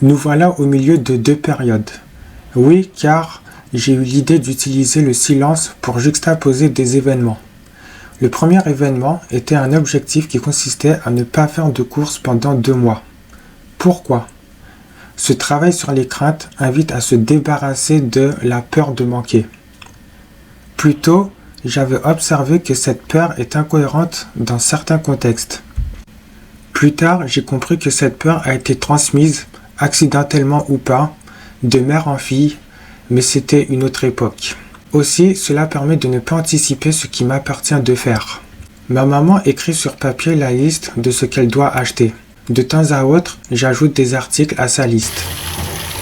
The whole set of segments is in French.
Nous voilà au milieu de deux périodes. Oui, car j'ai eu l'idée d'utiliser le silence pour juxtaposer des événements. Le premier événement était un objectif qui consistait à ne pas faire de course pendant 2 mois. Pourquoi ? Ce travail sur les craintes invite à se débarrasser de la peur de manquer. Plus tôt, j'avais observé que cette peur est incohérente dans certains contextes. Plus tard, j'ai compris que cette peur a été transmise, accidentellement ou pas, de mère en fille, mais c'était une autre époque. Aussi, cela permet de ne pas anticiper ce qui m'appartient de faire. Ma maman écrit sur papier la liste de ce qu'elle doit acheter. De temps à autre, j'ajoute des articles à sa liste.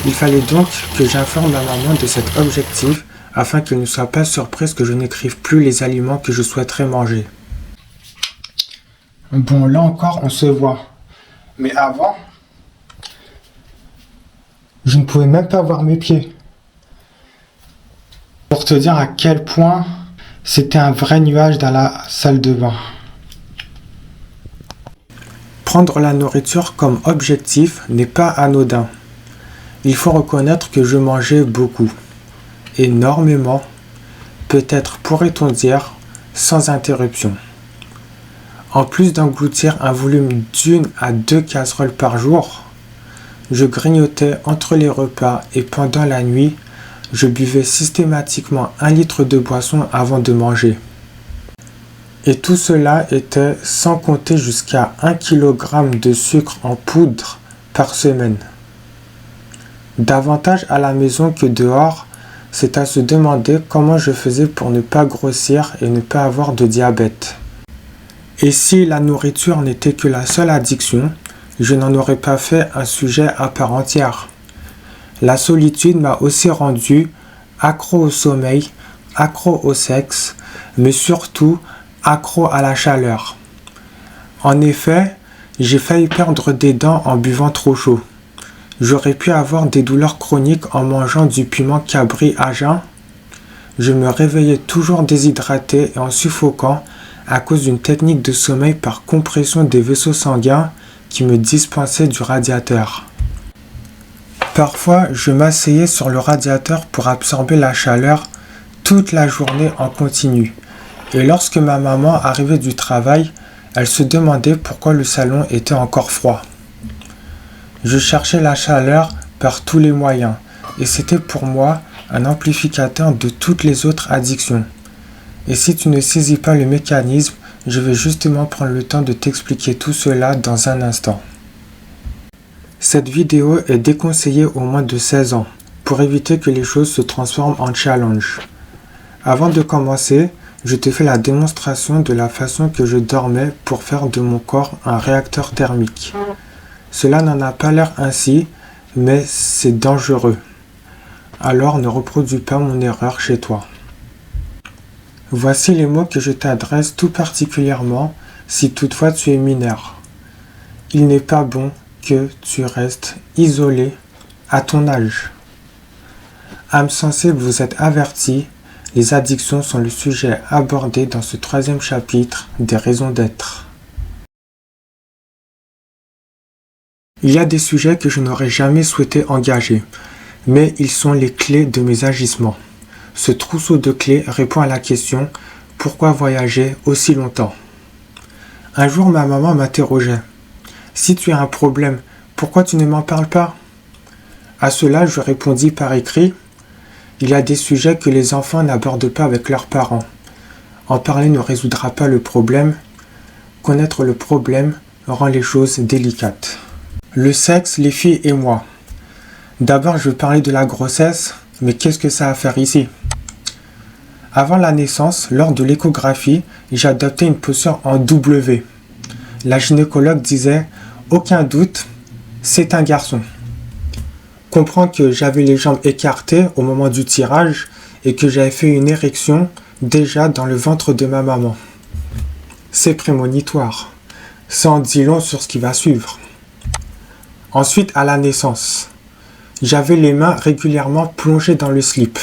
Il fallait donc que j'informe ma maman de cet objectif afin qu'elle ne soit pas surprise que je n'écrive plus les aliments que je souhaiterais manger. Bon, là encore, on se voit. Mais avant, je ne pouvais même pas voir mes pieds. Pour te dire à quel point c'était un vrai nuage dans la salle de bain. Prendre la nourriture comme objectif n'est pas anodin. Il faut reconnaître que je mangeais beaucoup, énormément, peut-être pourrait-on dire sans interruption. En plus d'engloutir un volume d'1 à 2 casseroles par jour, je grignotais entre les repas et pendant la nuit, je buvais systématiquement 1 litre de boisson avant de manger. Et tout cela était sans compter jusqu'à 1 kg de sucre en poudre par semaine. Davantage à la maison que dehors, c'est à se demander comment je faisais pour ne pas grossir et ne pas avoir de diabète. Et si la nourriture n'était que la seule addiction, je n'en aurais pas fait un sujet à part entière. La solitude m'a aussi rendu accro au sommeil, accro au sexe, mais surtout accro à la chaleur. En effet, j'ai failli perdre des dents en buvant trop chaud. J'aurais pu avoir des douleurs chroniques en mangeant du piment cabri à jeun. Je me réveillais toujours déshydraté et en suffoquant à cause d'une technique de sommeil par compression des vaisseaux sanguins qui me dispensait du radiateur. Parfois, je m'asseyais sur le radiateur pour absorber la chaleur toute la journée en continu. Et lorsque ma maman arrivait du travail, elle se demandait pourquoi le salon était encore froid. Je cherchais la chaleur par tous les moyens, et c'était pour moi un amplificateur de toutes les autres addictions. Et si tu ne saisis pas le mécanisme, je vais justement prendre le temps de t'expliquer tout cela dans un instant. Cette vidéo est déconseillée aux moins de 16 ans, pour éviter que les choses se transforment en challenge. Avant de commencer, je te fais la démonstration de la façon que je dormais pour faire de mon corps un réacteur thermique. Cela n'en a pas l'air ainsi, mais c'est dangereux. Alors ne reproduis pas mon erreur chez toi. Voici les mots que je t'adresse tout particulièrement si toutefois tu es mineur. Il n'est pas bon que tu restes isolé à ton âge. Âme sensible, vous êtes avertis, les addictions sont le sujet abordé dans ce 3e chapitre des raisons d'être. Il y a des sujets que je n'aurais jamais souhaité engager, mais ils sont les clés de mes agissements. Ce trousseau de clés répond à la question « Pourquoi voyager aussi longtemps ?» Un jour, ma maman m'interrogeait « Si tu as un problème, pourquoi tu ne m'en parles pas ?» À cela, je répondis par écrit « Il y a des sujets que les enfants n'abordent pas avec leurs parents. En parler ne résoudra pas le problème. Connaître le problème rend les choses délicates. » Le sexe, les filles et moi. D'abord, je veux parler de la grossesse, mais qu'est-ce que ça a à faire ici ? Avant la naissance, lors de l'échographie, j'ai adopté une posture en W. La gynécologue disait « Aucun doute, c'est un garçon ». Comprends que j'avais les jambes écartées au moment du tirage et que j'avais fait une érection déjà dans le ventre de ma maman. C'est prémonitoire. Ça en dit long sur ce qui va suivre. Ensuite, à la naissance, j'avais les mains régulièrement plongées dans le slip.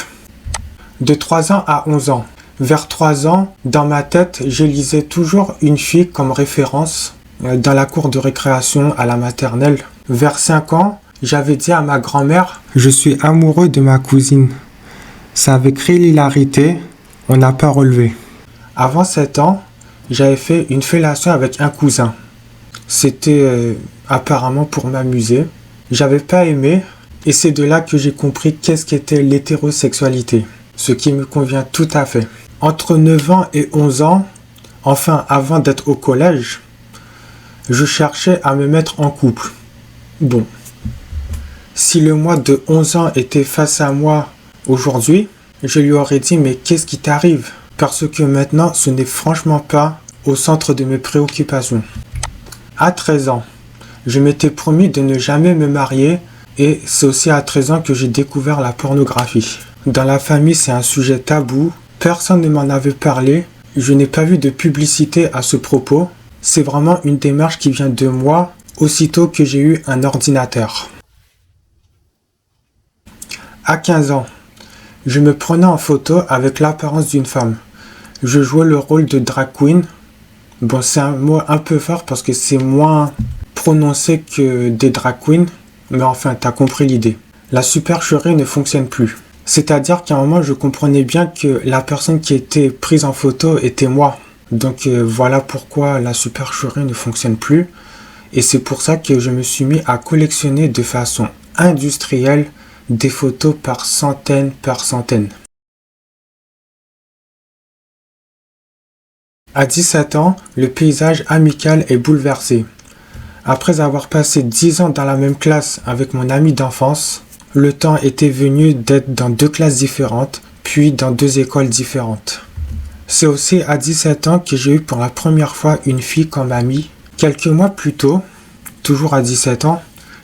De 3 ans à 11 ans. Vers 3 ans, dans ma tête, j'élisais toujours une fille comme référence dans la cour de récréation à la maternelle. Vers 5 ans, j'avais dit à ma grand-mère « Je suis amoureux de ma cousine ». Ça avait créé l'hilarité, on n'a pas relevé. Avant 7 ans, j'avais fait une fellation avec un cousin. C'était apparemment pour m'amuser. J'avais pas aimé et c'est de là que j'ai compris qu'est-ce qu'était l'hétérosexualité, ce qui me convient tout à fait. Entre 9 ans et 11 ans, enfin avant d'être au collège, je cherchais à me mettre en couple. Bon, si le moi de 11 ans était face à moi aujourd'hui, je lui aurais dit mais qu'est-ce qui t'arrive? Parce que maintenant ce n'est franchement pas au centre de mes préoccupations. À 13 ans, je m'étais promis de ne jamais me marier et c'est aussi à 13 ans que j'ai découvert la pornographie. Dans la famille, c'est un sujet tabou, personne ne m'en avait parlé, je n'ai pas vu de publicité à ce propos. C'est vraiment une démarche qui vient de moi aussitôt que j'ai eu un ordinateur. À 15 ans, je me prenais en photo avec l'apparence d'une femme. Je jouais le rôle de drag queen. Bon, c'est un mot un peu fort parce que c'est moins prononcé que des drag queens, mais enfin, t'as compris l'idée. La supercherie ne fonctionne plus. C'est-à-dire qu'à un moment, je comprenais bien que la personne qui était prise en photo était moi. Donc voilà pourquoi la supercherie ne fonctionne plus. Et c'est pour ça que je me suis mis à collectionner de façon industrielle des photos par centaines. À 17 ans, le paysage amical est bouleversé. Après avoir passé 10 ans dans la même classe avec mon ami d'enfance, le temps était venu d'être dans 2 classes différentes, puis dans 2 écoles différentes. C'est aussi à 17 ans que j'ai eu pour la première fois une fille comme amie. Quelques mois plus tôt, toujours à 17 ans,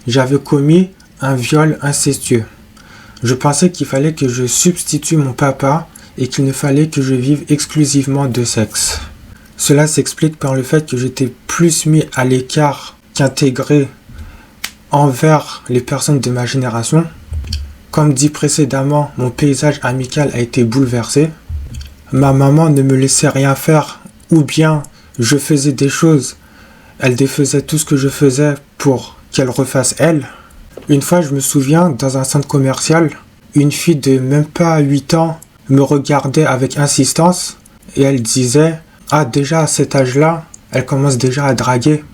j'avais commis un viol incestueux. Je pensais qu'il fallait que je substitue mon papa et qu'il ne fallait que je vive exclusivement de sexe. Cela s'explique par le fait que j'étais plus mis à l'écart qu'intégré envers les personnes de ma génération. Comme dit précédemment, mon paysage amical a été bouleversé. Ma maman ne me laissait rien faire, ou bien je faisais des choses, elle défaisait tout ce que je faisais pour qu'elle refasse elle. Une fois, je me souviens, dans un centre commercial, une fille de même pas 8 ans me regardait avec insistance et elle disait « Ah, déjà à cet âge-là, elle commence déjà à draguer ».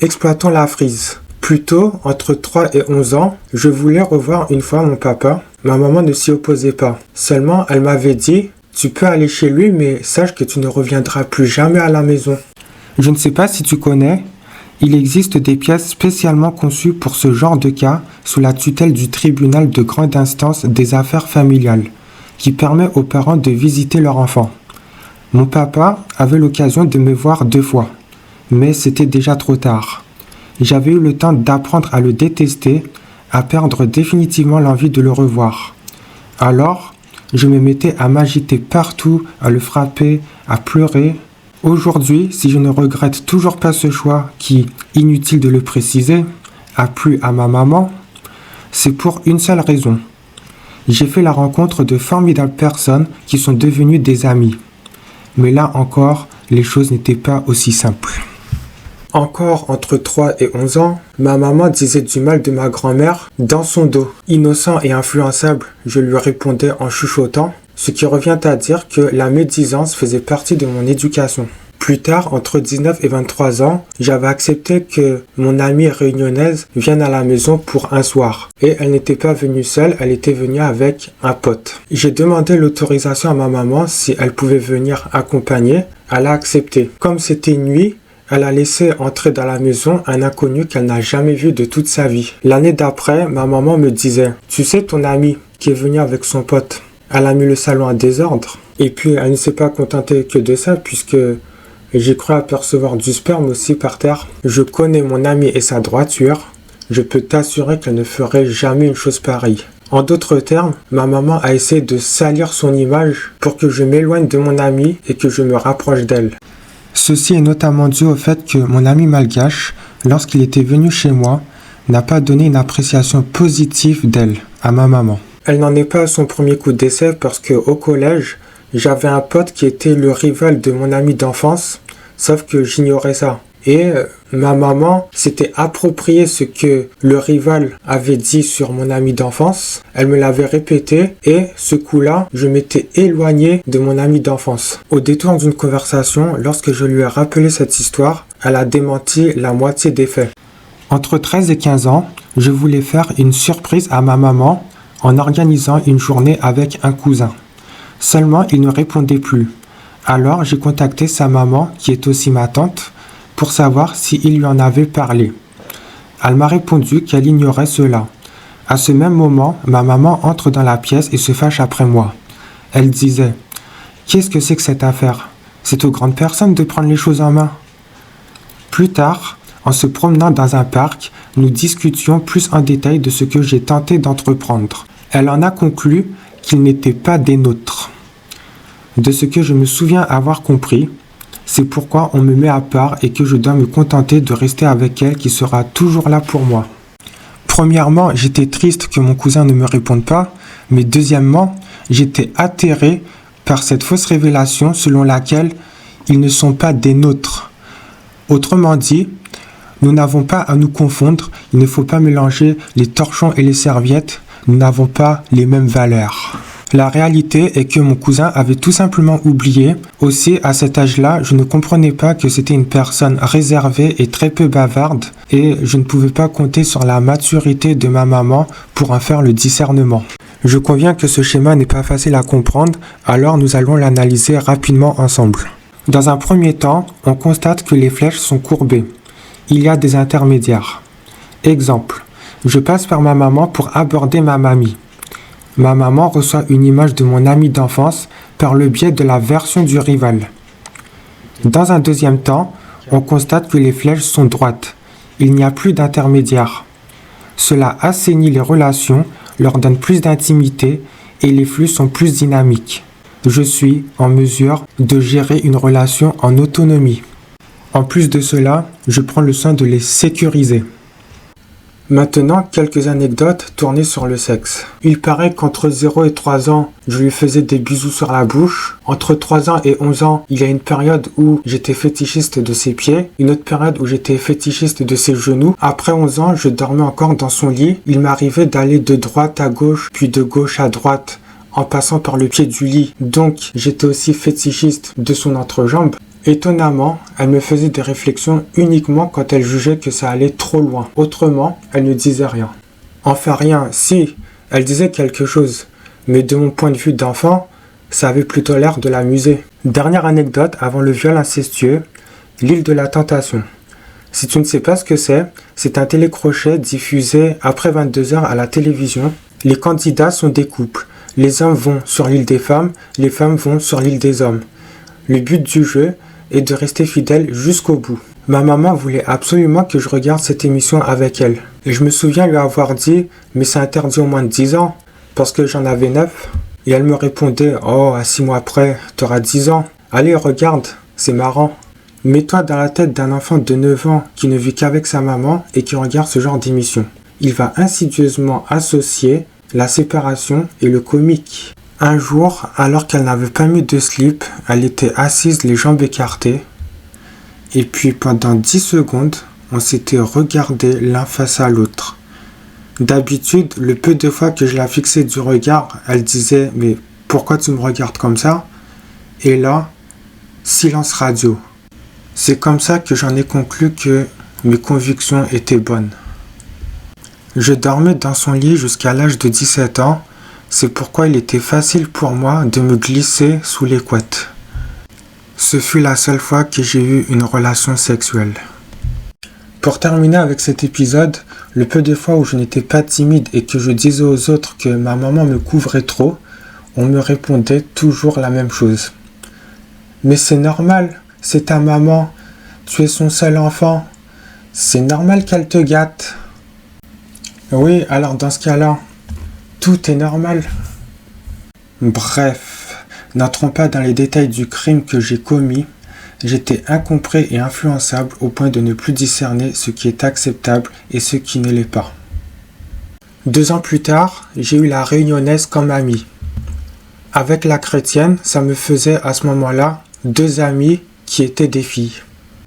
Exploitons la frise. Plus tôt, entre 3 et 11 ans, je voulais revoir une fois mon papa. Ma maman ne s'y opposait pas. Seulement, elle m'avait dit « Tu peux aller chez lui, mais sache que tu ne reviendras plus jamais à la maison ». Je ne sais pas si tu connais, il existe des pièces spécialement conçues pour ce genre de cas sous la tutelle du tribunal de grande instance des affaires familiales, qui permet aux parents de visiter leur enfant. Mon papa avait l'occasion de me voir 2 fois, mais c'était déjà trop tard. J'avais eu le temps d'apprendre à le détester, à perdre définitivement l'envie de le revoir. Alors, je me mettais à m'agiter partout, à le frapper, à pleurer. Aujourd'hui, si je ne regrette toujours pas ce choix qui, inutile de le préciser, a plu à ma maman, c'est pour une seule raison. J'ai fait la rencontre de formidables personnes qui sont devenues des amis. Mais là encore, les choses n'étaient pas aussi simples. Encore entre 3 et 11 ans, ma maman disait du mal de ma grand-mère dans son dos. Innocent et influençable, je lui répondais en chuchotant, ce qui revient à dire que la médisance faisait partie de mon éducation. Plus tard, entre 19 et 23 ans, j'avais accepté que mon amie réunionnaise vienne à la maison pour un soir. Et elle n'était pas venue seule, elle était venue avec un pote. J'ai demandé l'autorisation à ma maman si elle pouvait venir accompagner. Elle a accepté. Comme c'était nuit, elle a laissé entrer dans la maison un inconnu qu'elle n'a jamais vu de toute sa vie. L'année d'après, ma maman me disait « Tu sais ton amie qui est venue avec son pote, elle a mis le salon en désordre. » Et puis elle ne s'est pas contentée que de ça puisque j'ai cru apercevoir du sperme aussi par terre. Je connais mon amie et sa droiture. Je peux t'assurer qu'elle ne ferait jamais une chose pareille. En d'autres termes, ma maman a essayé de salir son image pour que je m'éloigne de mon amie et que je me rapproche d'elle. Ceci est notamment dû au fait que mon ami malgache, lorsqu'il était venu chez moi, n'a pas donné une appréciation positive d'elle à ma maman. Elle n'en est pas à son premier coup d'essai parce qu'au collège, j'avais un pote qui était le rival de mon ami d'enfance, sauf que j'ignorais ça. et ma maman s'était approprié ce que le rival avait dit sur mon ami d'enfance. Elle me l'avait répété et ce coup-là, je m'étais éloigné de mon ami d'enfance. Au détour d'une conversation, lorsque je lui ai rappelé cette histoire, elle a démenti la moitié des faits. Entre 13 et 15 ans, je voulais faire une surprise à ma maman en organisant une journée avec un cousin. Seulement, il ne répondait plus. Alors, j'ai contacté sa maman, qui est aussi ma tante, pour savoir s'il lui en avait parlé. Elle m'a répondu qu'elle ignorait cela. À ce même moment, ma maman entre dans la pièce et se fâche après moi. Elle disait « Qu'est-ce que c'est que cette affaire? C'est aux grandes personnes de prendre les choses en main. » Plus tard, en se promenant dans un parc, nous discutions plus en détail de ce que j'ai tenté d'entreprendre. Elle en a conclu qu'il n'était pas des nôtres. De ce que je me souviens avoir compris, c'est pourquoi on me met à part et que je dois me contenter de rester avec elle qui sera toujours là pour moi. Premièrement, j'étais triste que mon cousin ne me réponde pas, mais deuxièmement, j'étais atterré par cette fausse révélation selon laquelle ils ne sont pas des nôtres. Autrement dit, nous n'avons pas à nous confondre, il ne faut pas mélanger les torchons et les serviettes, nous n'avons pas les mêmes valeurs. La réalité est que mon cousin avait tout simplement oublié. Aussi, à cet âge-là, je ne comprenais pas que c'était une personne réservée et très peu bavarde et je ne pouvais pas compter sur la maturité de ma maman pour en faire le discernement. Je conviens que ce schéma n'est pas facile à comprendre, alors nous allons l'analyser rapidement ensemble. Dans un premier temps, on constate que les flèches sont courbées. Il y a des intermédiaires. Exemple, je passe par ma maman pour aborder ma mamie. Ma maman reçoit une image de mon ami d'enfance par le biais de la version du rival. Dans un deuxième temps, on constate que les flèches sont droites. Il n'y a plus d'intermédiaire. Cela assainit les relations, leur donne plus d'intimité et les flux sont plus dynamiques. Je suis en mesure de gérer une relation en autonomie. En plus de cela, je prends le soin de les sécuriser. Maintenant, quelques anecdotes tournées sur le sexe. Il paraît qu'entre 0 et 3 ans, je lui faisais des bisous sur la bouche. Entre 3 ans et 11 ans, il y a une période où j'étais fétichiste de ses pieds, une autre période où j'étais fétichiste de ses genoux. Après 11 ans, je dormais encore dans son lit. Il m'arrivait d'aller de droite à gauche, puis de gauche à droite, en passant par le pied du lit. Donc, j'étais aussi fétichiste de son entrejambe. Étonnamment, elle me faisait des réflexions uniquement quand elle jugeait que ça allait trop loin. Autrement, elle ne disait rien. Enfin rien, si, elle disait quelque chose. Mais de mon point de vue d'enfant, ça avait plutôt l'air de l'amuser. Dernière anecdote avant le viol incestueux, l'île de la tentation. Si tu ne sais pas ce que c'est un télécrochet diffusé après 22h à la télévision. Les candidats sont des couples. Les hommes vont sur l'île des femmes, les femmes vont sur l'île des hommes. Le but du jeu et de rester fidèle jusqu'au bout. Ma maman voulait absolument que je regarde cette émission avec elle. Et je me souviens lui avoir dit « Mais c'est interdit au moins de 10 ans, parce que j'en avais 9. » Et elle me répondait « Oh, à 6 mois après, t'auras 10 ans. Allez, regarde, c'est marrant. » Mets-toi dans la tête d'un enfant de 9 ans qui ne vit qu'avec sa maman et qui regarde ce genre d'émission. Il va insidieusement associer la séparation et le comique. Un jour, alors qu'elle n'avait pas mis de slip, elle était assise les jambes écartées. Et puis pendant 10 secondes, on s'était regardé l'un face à l'autre. D'habitude, le peu de fois que je la fixais du regard, elle disait « Mais pourquoi tu me regardes comme ça ?» Et là, silence radio. C'est comme ça que j'en ai conclu que mes convictions étaient bonnes. Je dormais dans son lit jusqu'à l'âge de 17 ans. C'est pourquoi il était facile pour moi de me glisser sous les couettes. Ce fut la seule fois que j'ai eu une relation sexuelle. Pour terminer avec cet épisode, le peu de fois où je n'étais pas timide et que je disais aux autres que ma maman me couvrait trop, on me répondait toujours la même chose. Mais c'est normal, c'est ta maman, tu es son seul enfant, c'est normal qu'elle te gâte. Oui, alors dans ce cas-là, tout est normal. Bref, n'entrons pas dans les détails du crime que j'ai commis. J'étais incompris et influençable au point de ne plus discerner ce qui est acceptable et ce qui ne l'est pas. 2 ans plus tard, j'ai eu la réunionnaise comme amie. Avec la chrétienne, ça me faisait à ce moment-là 2 amies qui étaient des filles.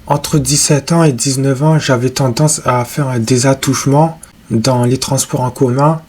Entre 17 ans et 19 ans, j'avais tendance à faire des attouchements dans les transports en commun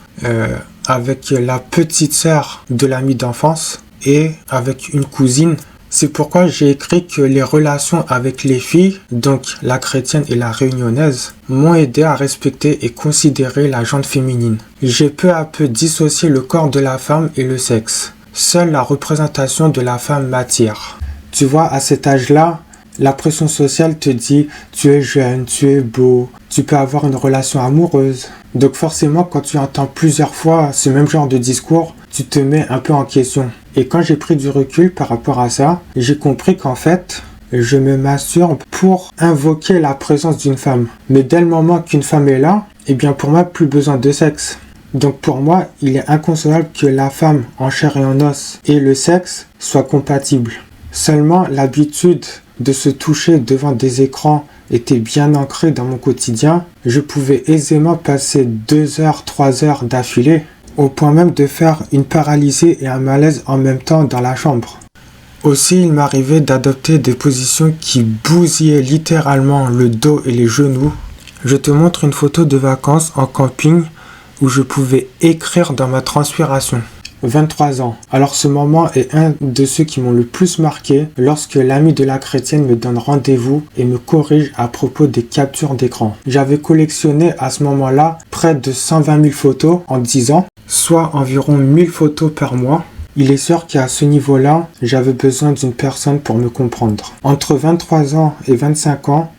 avec la petite sœur de l'ami d'enfance et avec une cousine. C'est pourquoi j'ai écrit que les relations avec les filles, donc la chrétienne et la réunionnaise, m'ont aidé à respecter et considérer la gente féminine. J'ai peu à peu dissocié le corps de la femme et le sexe. Seule la représentation de la femme m'attire. Tu vois, à cet âge-là, la pression sociale te dit « tu es jeune, tu es beau, tu peux avoir une relation amoureuse ». Donc forcément, quand tu entends plusieurs fois ce même genre de discours, tu te mets un peu en question. Et quand j'ai pris du recul par rapport à ça, j'ai compris qu'en fait, je me masturbe pour invoquer la présence d'une femme. Mais dès le moment qu'une femme est là, eh bien pour moi, plus besoin de sexe. Donc pour moi, il est inconcevable que la femme en chair et en os et le sexe soient compatibles. Seulement, l'habitude de se toucher devant des écrans était bien ancrée dans mon quotidien. Je pouvais aisément passer 2 heures, 3 heures d'affilée, au point même de faire une paralysée et un malaise en même temps dans la chambre. Aussi, il m'arrivait d'adopter des positions qui bousillaient littéralement le dos et les genoux. Je te montre une photo de vacances en camping où je pouvais écrire dans ma transpiration. 23 ans. Alors ce moment est un de ceux qui m'ont le plus marqué lorsque l'ami de la chrétienne me donne rendez-vous et me corrige à propos des captures d'écran. J'avais collectionné à ce moment-là près de 120 000 photos en 10 ans, soit environ 1000 photos par mois. Il est sûr qu'à ce niveau-là, j'avais besoin d'une personne pour me comprendre. Entre 23 ans et 25 ans,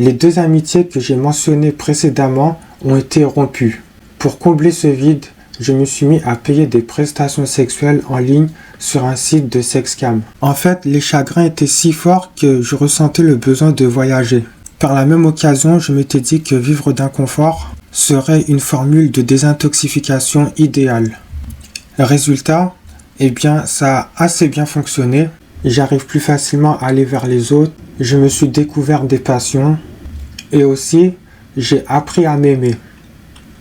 les 2 amitiés que j'ai mentionnées précédemment ont été rompues. Pour combler ce vide, je me suis mis à payer des prestations sexuelles en ligne sur un site de sexcam. En fait, les chagrins étaient si forts que je ressentais le besoin de voyager. Par la même occasion, je m'étais dit que vivre d'un confort serait une formule de désintoxication idéale. Résultat, eh bien, ça a assez bien fonctionné. J'arrive plus facilement à aller vers les autres. Je me suis découvert des passions. Et aussi, j'ai appris à m'aimer.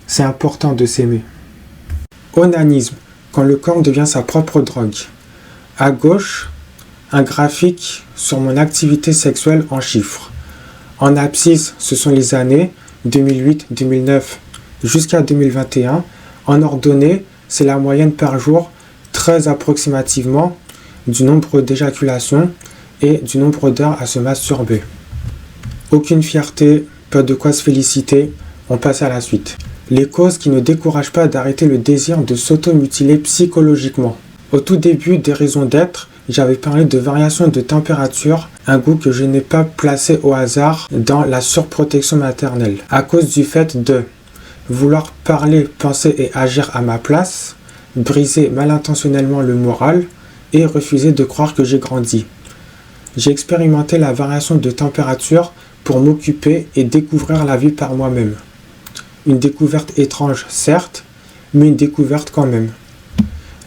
C'est important de s'aimer. Onanisme, quand le corps devient sa propre drogue. À gauche, un graphique sur mon activité sexuelle en chiffres. En abscisse, ce sont les années 2008, 2009 jusqu'à 2021. En ordonnée, c'est la moyenne par jour, très approximativement, du nombre d'éjaculations et du nombre d'heures à se masturber. Aucune fierté, pas de quoi se féliciter, on passe à la suite. Les causes qui ne découragent pas d'arrêter le désir de s'automutiler psychologiquement. Au tout début des raisons d'être, j'avais parlé de variation de température, un goût que je n'ai pas placé au hasard dans la surprotection maternelle, à cause du fait de vouloir parler, penser et agir à ma place, briser mal intentionnellement le moral et refuser de croire que j'ai grandi. J'ai expérimenté la variation de température pour m'occuper et découvrir la vie par moi-même. Une découverte étrange, certes, mais une découverte quand même.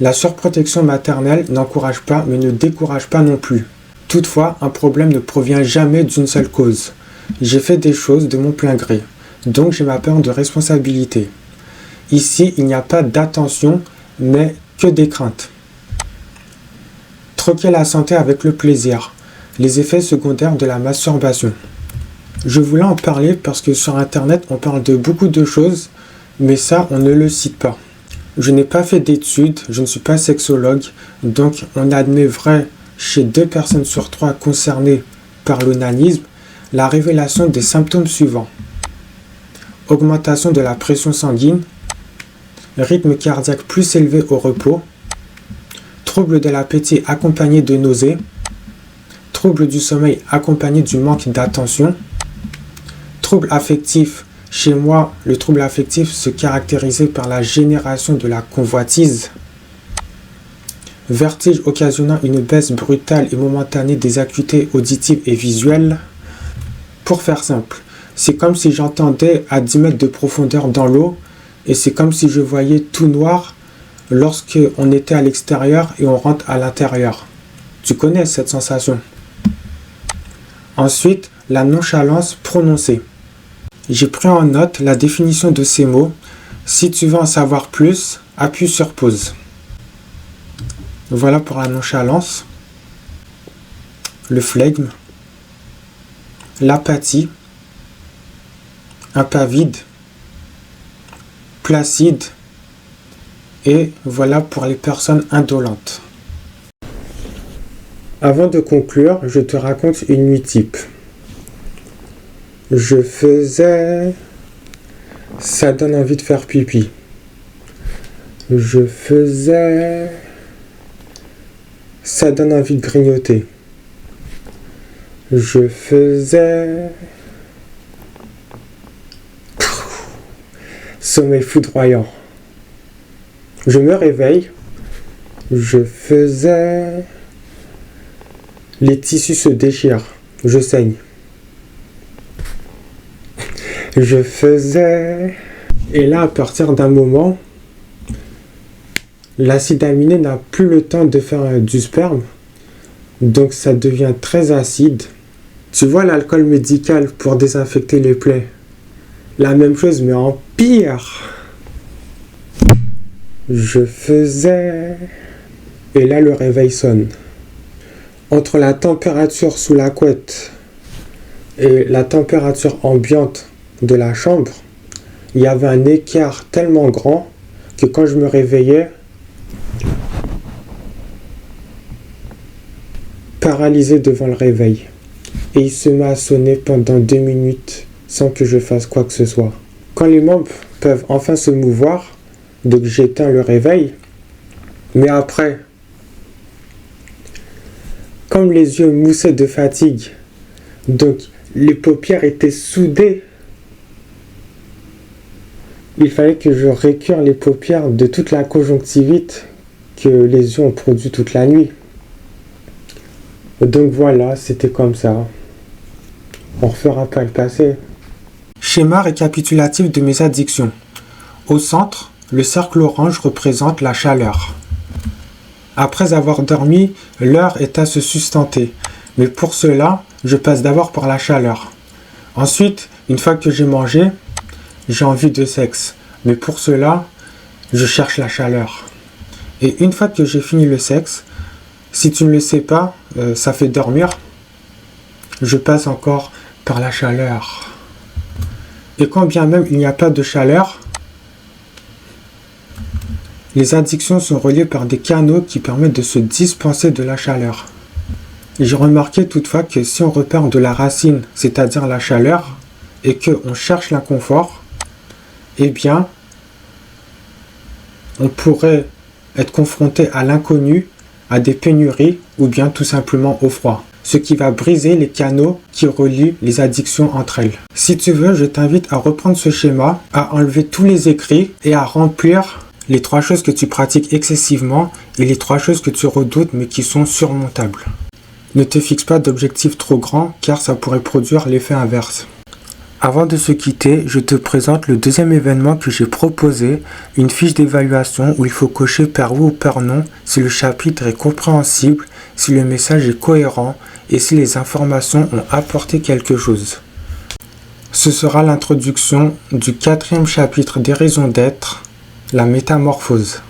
La surprotection maternelle n'encourage pas, mais ne décourage pas non plus. Toutefois, un problème ne provient jamais d'une seule cause. J'ai fait des choses de mon plein gré, donc j'ai ma part de responsabilité. Ici, il n'y a pas d'attention, mais que des craintes. Troquer la santé avec le plaisir. Les effets secondaires de la masturbation. Je voulais en parler parce que sur internet on parle de beaucoup de choses, mais ça on ne le cite pas. Je n'ai pas fait d'études, je ne suis pas sexologue, donc on admet vrai chez 2 personnes sur 3 concernées par l'onanisme la révélation des symptômes suivants. Augmentation de la pression sanguine, rythme cardiaque plus élevé au repos, trouble de l'appétit accompagné de nausées, trouble du sommeil accompagné du manque d'attention, trouble affectif. Chez moi, le trouble affectif se caractérisait par la génération de la convoitise. Vertige occasionnant une baisse brutale et momentanée des acuités auditives et visuelles. Pour faire simple, c'est comme si j'entendais à 10 mètres de profondeur dans l'eau et c'est comme si je voyais tout noir lorsque on était à l'extérieur et on rentre à l'intérieur. Tu connais cette sensation. Ensuite, la nonchalance prononcée. J'ai pris en note la définition de ces mots. Si tu veux en savoir plus, appuie sur pause. Voilà pour la nonchalance, le flegme, l'apathie, impavide, placide, et voilà pour les personnes indolentes. Avant de conclure, je te raconte une nuit type. Je faisais... Ça donne envie de faire pipi. Je faisais... Ça donne envie de grignoter. Je faisais... Sommeil foudroyant. Je me réveille. Je faisais... Les tissus se déchirent. Je saigne. Je faisais... Et là, à partir d'un moment, l'acide aminé n'a plus le temps de faire du sperme. Donc ça devient très acide. Tu vois l'alcool médical pour désinfecter les plaies. La même chose mais en pire. Je faisais... Et là le réveil sonne. Entre la température sous la couette et la température ambiante de la chambre, il y avait un écart tellement grand que quand je me réveillais, paralysé devant le réveil. Et il se met à sonner pendant 2 minutes sans que je fasse quoi que ce soit. Quand les membres peuvent enfin se mouvoir, donc j'éteins le réveil, mais après, comme les yeux moussaient de fatigue, donc les paupières étaient soudées, il fallait que je récure les paupières de toute la conjonctivite que les yeux ont produit toute la nuit. Donc voilà, c'était comme ça. On refera pas le passé. Schéma récapitulatif de mes addictions. Au centre, le cercle orange représente la chaleur. Après avoir dormi, l'heure est à se sustenter. Mais pour cela, je passe d'abord par la chaleur. Ensuite, une fois que j'ai mangé, j'ai envie de sexe. Mais pour cela, je cherche la chaleur. Et une fois que j'ai fini le sexe, si tu ne le sais pas, ça fait dormir. Je passe encore par la chaleur. Et quand bien même il n'y a pas de chaleur, les addictions sont reliées par des canaux qui permettent de se dispenser de la chaleur. J'ai remarqué toutefois que si on repère de la racine, c'est-à-dire la chaleur, et qu'on cherche l'inconfort, eh bien, on pourrait être confronté à l'inconnu, à des pénuries ou bien tout simplement au froid. Ce qui va briser les canaux qui relient les addictions entre elles. Si tu veux, je t'invite à reprendre ce schéma, à enlever tous les écrits et à remplir les 3 choses que tu pratiques excessivement et les 3 choses que tu redoutes mais qui sont surmontables. Ne te fixe pas d'objectifs trop grands car ça pourrait produire l'effet inverse. Avant de se quitter, je te présente le deuxième événement que j'ai proposé, une fiche d'évaluation où il faut cocher par oui ou par non si le chapitre est compréhensible, si le message est cohérent et si les informations ont apporté quelque chose. Ce sera l'introduction du 4e chapitre des raisons d'être, la métamorphose.